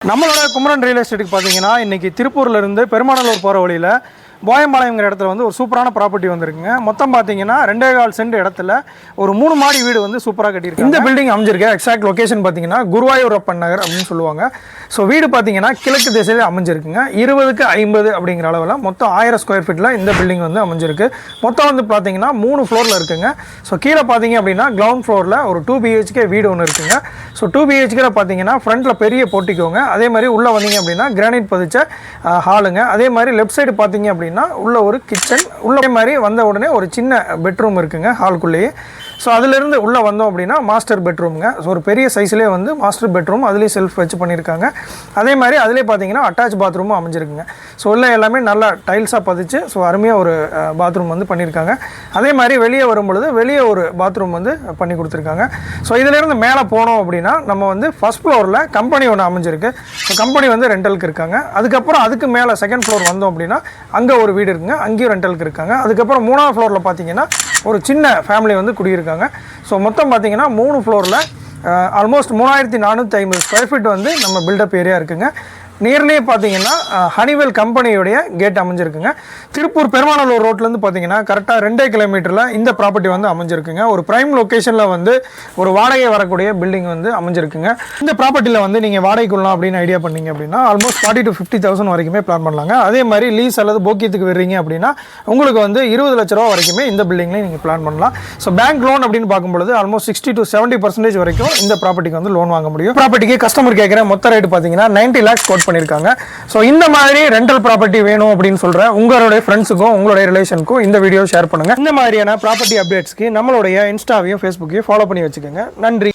நம்மளோட குமரன் ரியல் எஸ்டேட்டுக்கு பார்த்தீங்கன்னா இன்றைக்கி திருப்பூர்லேருந்து பெருமாநல்லூர் போகிற வழியில் போயம்பாளையங்கிற இடத்துல வந்து ஒரு சூப்பரான ப்ராப்பர்ட்டி வந்துருக்குங்க. மொத்தம் பார்த்தீங்கன்னா 2.25 சென்ட் இடத்துல ஒரு 3 மாடி வீடு வந்து சூப்பராக கட்டியிருக்கு. இந்த பில்டிங் அமைஞ்சிருக்கு. எக்ஸாக்ட் லொக்கேஷன் பார்த்தீங்கன்னா குருவாயூரப்பன் நகர் அப்படின்னு சொல்லுவாங்க. ஸோ வீடு பார்த்தீங்கன்னா கிழக்கு திசையில் அமைஞ்சிருக்குங்க. 20க்கு 50 அப்படிங்கிற அளவில் மொத்தம் 1000 ஸ்கொயர் ஃபீட்டில் இந்த பில்டிங் வந்து அமைஞ்சிருக்கு. மொத்தம் வந்து பார்த்தீங்கன்னா 3 ஃப்ளோரில் இருக்குங்க. ஸோ கீழே பார்த்தீங்க அப்படின்னா கிரவுண்ட் ஃப்ளோரில் ஒரு 2 BHK வீடு ஒன்று இருக்குங்க. ஸோ 2 BHKல பார்த்தீங்கன்னா ஃப்ரண்ட்டில் பெரிய போட்டிக்கோங்க. அதே மாதிரி உள்ளே வந்தீங்க அப்படின்னா கிரானைட் பதிச்ச ஹாலுங்க. அதே மாதிரி லெஃப்ட் சைடு பார்த்தீங்க அப்படின்னா உள்ள ஒரு கிச்சன், உள்ள மாதிரி வந்த உடனே ஒரு சின்ன பெட்ரூம் இருக்குங்க ஹாலுக்குள்ளேயே. ஸோ அதிலிருந்து உள்ளே வந்தோம் அப்படின்னா மாஸ்டர் பெட்ரூமுங்க. ஸோ ஒரு பெரிய சைஸ்லேயே வந்து மாஸ்டர் பெட்ரூம், அதுலேயே செல்ஃப் வச்சு பண்ணியிருக்காங்க. அதே மாதிரி அதிலே பார்த்தீங்கன்னா அட்டாச் பாத்ரூமும் அமைஞ்சிருக்குங்க. ஸோ உள்ள எல்லாமே நல்லா டைல்ஸாக பதிச்சு ஸோ அருமையாக ஒரு பாத்ரூம் வந்து பண்ணியிருக்காங்க. அதே மாதிரி வெளியே வரும்பொழுது வெளியே ஒரு பாத்ரூம் வந்து பண்ணி கொடுத்துருக்காங்க. ஸோ இதிலேருந்து மேலே போனோம் அப்படின்னா நம்ம வந்து ஃபஸ்ட் ஃப்ளோரில் கம்பெனி ஒன்று அமைஞ்சிருக்கு. ஸோ கம்பெனி வந்து ரெண்டலுக்கு இருக்காங்க. அதுக்கப்புறம் அதுக்கு மேலே செகண்ட் ஃப்ளோர் வந்தோம் அப்படின்னா அங்கே ஒரு வீடு இருக்குங்க, அங்கேயும் ரெண்டலுக்கு இருக்காங்க. அதுக்கப்புறம் 3ஆவது ஃப்ளோரில் பார்த்தீங்கன்னா ஒரு சின்ன ஃபேமிலி வந்து குடியிருக்காங்க. ஸோ மொத்தம் பார்த்தீங்கன்னா 3 ஃப்ளோரில் ஆல்மோஸ்ட் 3450 ஸ்கொயர் ஃபீட் வந்து நம்ம பில்டப் ஏரியா இருக்குங்க. நியர்லேயே பார்த்தீங்கன்னா ஹனிவெல் கம்பெனியுடைய கேட் அமைஞ்சிருக்குங்க. திருப்பூர் பெருமாநல்லூர் ரோட்லேருந்து பார்த்தீங்கன்னா கரெக்டாக 2 கிலோமீட்டரில் இந்த ப்ராப்பர்ட்டி வந்து அமைஞ்சிருக்குங்க. ஒரு ப்ரைம் லொக்கேஷனில் வந்து ஒரு வாடகை வரக்கூடிய பில்டிங் வந்து அமைஞ்சிருக்குங்க. இந்த ப்ராப்பர்ட்டியில் வந்து நீங்கள் வாடகைக்குள்ளலாம் அப்படின்னு ஐடியா பண்ணீங்க அப்படின்னா ஆல்மோஸ்ட் 40 to 50,000 வரைக்குமே பிளான் பண்ணலாங்க. அதே மாதிரி லீஸ் அல்லது போக்கியத்துக்கு வர்றீங்க அப்படின்னா உங்களுக்கு வந்து 20 லட்ச ரூபா வரைக்குமே இந்த பில்டிங்லேயும் நீங்கள் பிளான் பண்ணலாம். ஸோ பேங்க் லோன் அப்படின்னு பார்க்கும்பொழுது ஆல்மோஸ்ட் 60 to 70% வரைக்கும் இந்த ப்ராப்பர்ட்டிக்கு வந்து லோன் வாங்க முடியும். ப்ராப்பர்ட்டிக்கு கஸ்டமர் கேட்குற மொத்த ரேட்டு பார்த்தீங்கன்னா 90 lakhs கோட் பண்ணியிருக்காங்க. ஸோ இந்த மாதிரி ரெண்டல் ப்ராப்பர்ட்டி வேணும் அப்படின்னு சொல்ற உங்களுடைய ஃப்ரெண்ட்ஸுக்கும் உங்களுடைய ரிலேஷனுக்கும் இந்த வீடியோ ஷேர் பண்ணுங்க. இந்த மாதிரியான ப்ராப்பர்ட்டி அப்டேட்ஸ்க்கு நம்மளுடைய இன்ஸ்டாவையும் ஃபேஸ்புக்கையும் ஃபாலோ பண்ணி வச்சுக்கோங்க. நன்றி.